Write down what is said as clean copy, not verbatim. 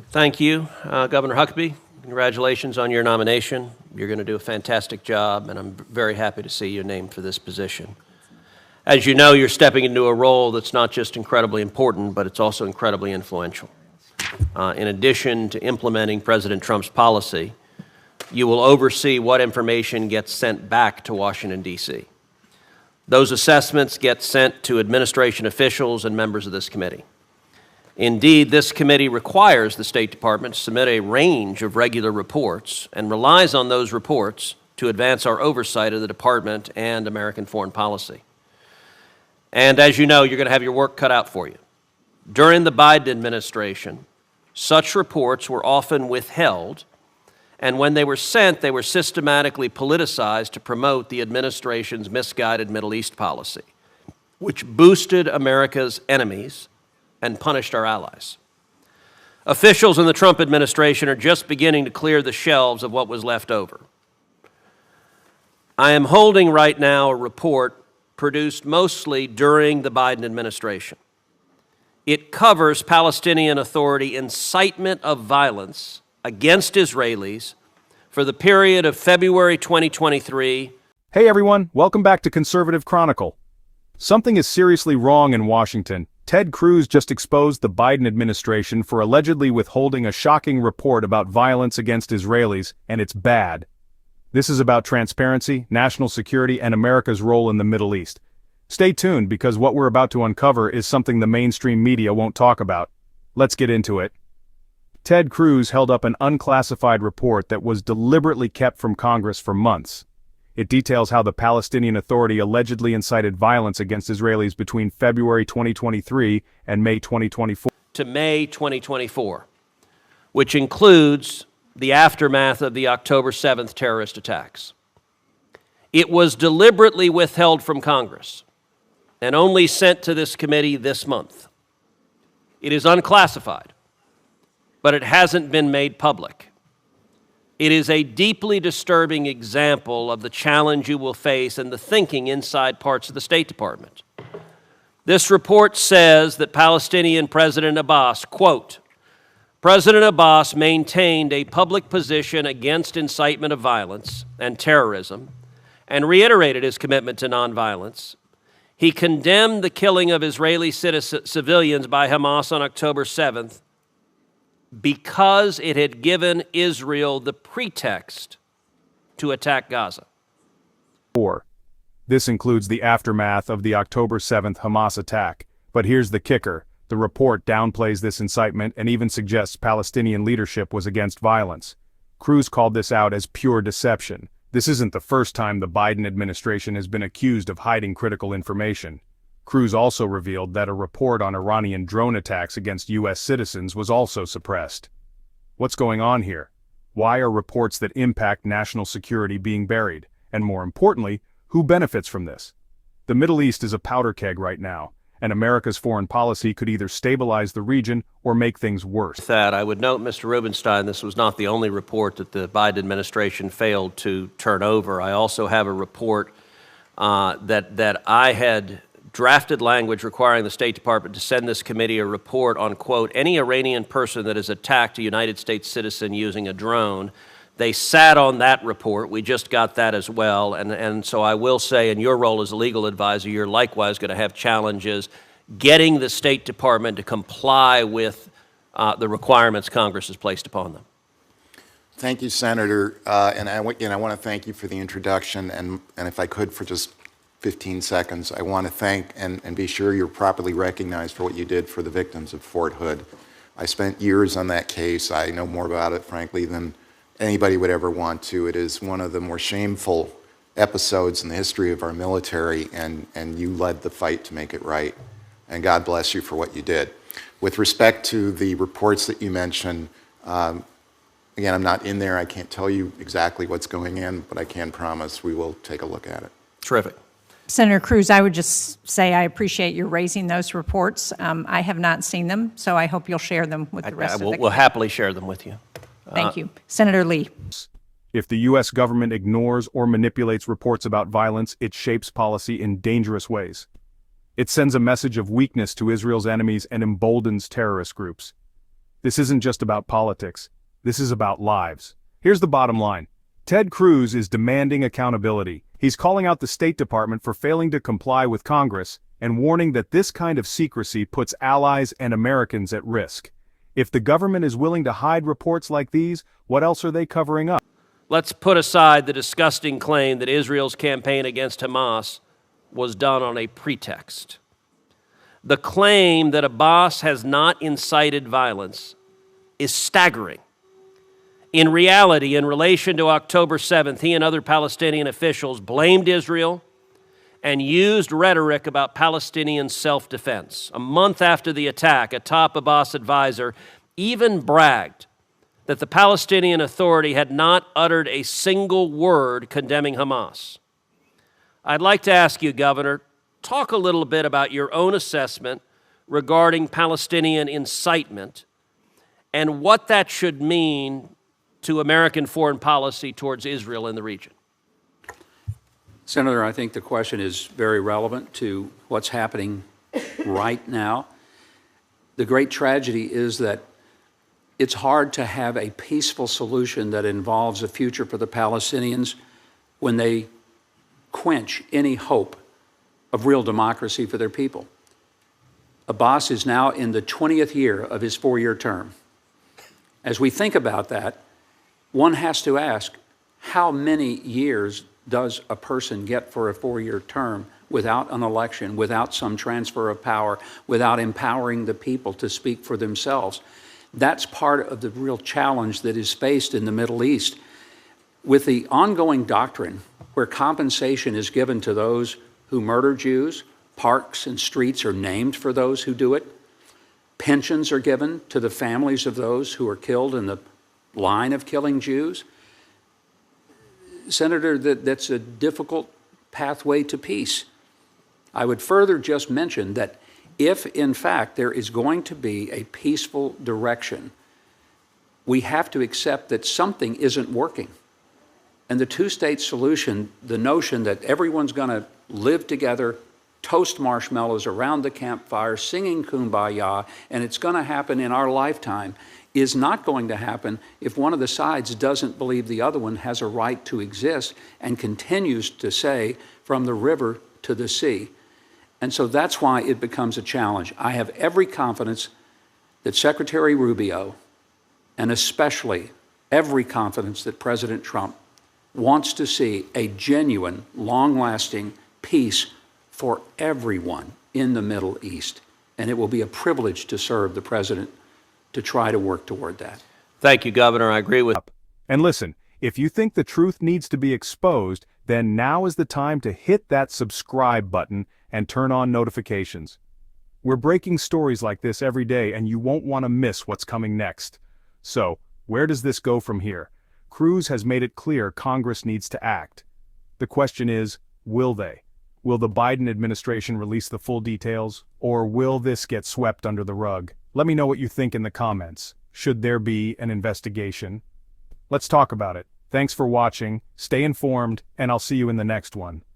Thank you, Governor Huckabee. Congratulations on your nomination. You're going to do a fantastic job, and I'm very happy to see you named for this position. As you know, you're stepping into a role that's not just incredibly important, but it's also incredibly influential. In addition to implementing President Trump's policy, you will oversee what information gets sent back to Washington, D.C. Those assessments get sent to administration officials and members of this committee. Indeed, this committee requires the State Department to submit a range of regular reports and relies on those reports to advance our oversight of the department and American foreign policy. And as you know, you're going to have your work cut out for you. During the Biden administration, such reports were often withheld, and when they were sent, they were systematically politicized to promote the administration's misguided Middle East policy, which boosted America's enemies and punished our allies. Officials in the Trump administration are just beginning to clear the shelves of what was left over. I am holding right now a report produced mostly during the Biden administration. It covers Palestinian Authority incitement of violence against Israelis for the period of February 2023. Hey everyone, welcome back to Conservative Chronicle. Something is seriously wrong in Washington. Ted Cruz just exposed the Biden administration for allegedly withholding a shocking report about violence against Israelis, and it's bad. This is about transparency, national security, and America's role in the Middle East. Stay tuned because what we're about to uncover is something the mainstream media won't talk about. Let's get into it. Ted Cruz held up an unclassified report that was deliberately kept from Congress for months. It details how the Palestinian Authority allegedly incited violence against Israelis between February 2023 and May 2024. To May 2024, which includes the aftermath of the October 7th terrorist attacks. It was deliberately withheld from Congress and only sent to this committee this month. It is unclassified, but it hasn't been made public. It is a deeply disturbing example of the challenge you will face and the thinking inside parts of the State Department. This report says that Palestinian President Abbas, quote, President Abbas maintained a public position against incitement of violence and terrorism and reiterated his commitment to nonviolence. He condemned the killing of Israeli civilians by Hamas on October 7th because it had given Israel the pretext to attack Gaza. 4. This includes the aftermath of the October 7th Hamas attack. But here's the kicker. The report downplays this incitement and even suggests Palestinian leadership was against violence. Cruz called this out as pure deception. This isn't the first time the Biden administration has been accused of hiding critical information. Cruz also revealed that a report on Iranian drone attacks against U.S. citizens was also suppressed. What's going on here? Why are reports that impact national security being buried? And more importantly, who benefits from this? The Middle East is a powder keg right now, and America's foreign policy could either stabilize the region or make things worse. With that, I would note, Mr. Rubenstein, this was not the only report that the Biden administration failed to turn over. I also have a report that I had drafted language requiring the State Department to send this committee a report on, quote, any Iranian person that has attacked a United States citizen using a drone. They sat on that report. We just got that as well. And so I will say, in your role as a legal advisor, you're likewise going to have challenges getting the State Department to comply with the requirements Congress has placed upon them. Thank you, Senator. And I want to thank you for the introduction. And if I could, for just 15 seconds, I want to thank and be sure you're properly recognized for what you did for the victims of Fort Hood. I spent years on that case. I know more about it, frankly, than anybody would ever want to. It is one of the more shameful episodes in the history of our military, and you led the fight to make it right. And God bless you for what you did. With respect to the reports that you mentioned, again, I'm not in there. I can't tell you exactly what's going in, but I can promise we will take a look at it. Terrific. Senator Cruz, I would just say I appreciate you raising those reports. I have not seen them, so I hope you'll share them with the rest of the committee. We'll happily share them with you. Thank you. Senator Lee. If the U.S. government ignores or manipulates reports about violence, it shapes policy in dangerous ways. It sends a message of weakness to Israel's enemies and emboldens terrorist groups. This isn't just about politics. This is about lives. Here's the bottom line. Ted Cruz is demanding accountability. He's calling out the State Department for failing to comply with Congress and warning that this kind of secrecy puts allies and Americans at risk. If the government is willing to hide reports like these, what else are they covering up? Let's put aside the disgusting claim that Israel's campaign against Hamas was done on a pretext. The claim that Abbas has not incited violence is staggering. In reality, in relation to October 7th, he and other Palestinian officials blamed Israel and used rhetoric about Palestinian self-defense. A month after the attack, a top Abbas advisor even bragged that the Palestinian Authority had not uttered a single word condemning Hamas. I'd like to ask you, Governor, talk a little bit about your own assessment regarding Palestinian incitement and what that should mean to American foreign policy towards Israel in the region. Senator, I think the question is very relevant to what's happening right now. The great tragedy is that it's hard to have a peaceful solution that involves a future for the Palestinians when they quench any hope of real democracy for their people. Abbas is now in the 20th year of his 4-year term. As we think about that, one has to ask, how many years does a person get for a 4-year term without an election, without some transfer of power, without empowering the people to speak for themselves? That's part of the real challenge that is faced in the Middle East. With the ongoing doctrine where compensation is given to those who murder Jews, parks and streets are named for those who do it, pensions are given to the families of those who are killed in the line of killing Jews. Senator, that's a difficult pathway to peace. I would further just mention that if, in fact, there is going to be a peaceful direction, we have to accept that something isn't working. And the two-state solution, the notion that everyone's going to live together, toast marshmallows around the campfire, singing Kumbaya, and it's going to happen in our lifetime, is not going to happen if one of the sides doesn't believe the other one has a right to exist and continues to say, from the river to the sea. And so that's why it becomes a challenge. I have every confidence that Secretary Rubio, and especially every confidence that President Trump, wants to see a genuine, long-lasting peace for everyone in the Middle East. And it will be a privilege to serve the President to try to work toward that. Thank you, Governor. I agree with. And listen, if you think the truth needs to be exposed, then now is the time to hit that subscribe button and turn on notifications. We're breaking stories like this every day, and you won't want to miss what's coming next. So, where does this go from here? Cruz has made it clear Congress needs to act. The question is, will they? Will the Biden administration release the full details, or will this get swept under the rug? Let me know what you think in the comments. Should there be an investigation? Let's talk about it. Thanks for watching, stay informed, and I'll see you in the next one.